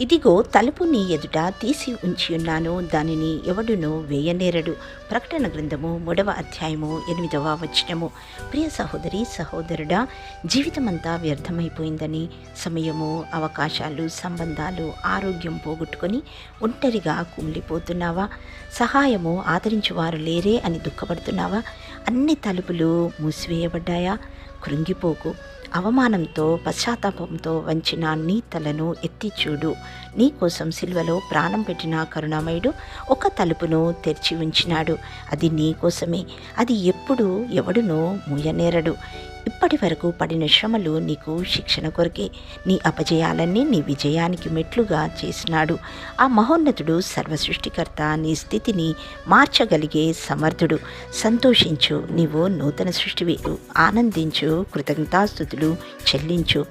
ఇదిగో తలుపు నీ ఎదుట తీసి ఉంచియున్నాను, దానిని ఎవడునూ వేయనేరడు. ప్రకటన గ్రంథము 3వ అధ్యాయము 8వ వచనము. ప్రియ సహోదరి సహోదరుడా, జీవితమంతా వ్యర్థమైపోయిందని, సమయము, అవకాశాలు, సంబంధాలు, ఆరోగ్యం పోగొట్టుకొని ఒంటరిగా కుమిలిపోతున్నావా? సహాయము ఆదరించువారు లేరే అని దుఃఖపడుతున్నావా? అన్ని తలుపులు మూసివేయబడ్డాయా? కృంగిపోకు. అవమానంతో, పశ్చాత్తాపంతో వంచిన నీ తలను ఎత్తి చూడు. నీ కోసం సిలువలో ప్రాణం పెట్టిన కరుణామయుడు ఒక తలుపును తెరిచి ఉంచినాడు. అది నీ కోసమే. అది ఎప్పుడు ఎవడునూ మూయనేరడు. ఇప్పటి వరకు పడిన శ్రమలు నీకు శిక్షణ కొరకే. నీ అపజయాలన్నీ నీ విజయానికి మెట్లుగా చేసినాడు. ఆ మహోన్నతుడు సర్వసృష్టికర్త, నీ స్థితిని మార్చగలిగే సమర్థుడు. సంతోషించు, నీవు నూతన సృష్టివి. ఆనందించు, కృతజ్ఞతాస్తుతులు చెల్లించు.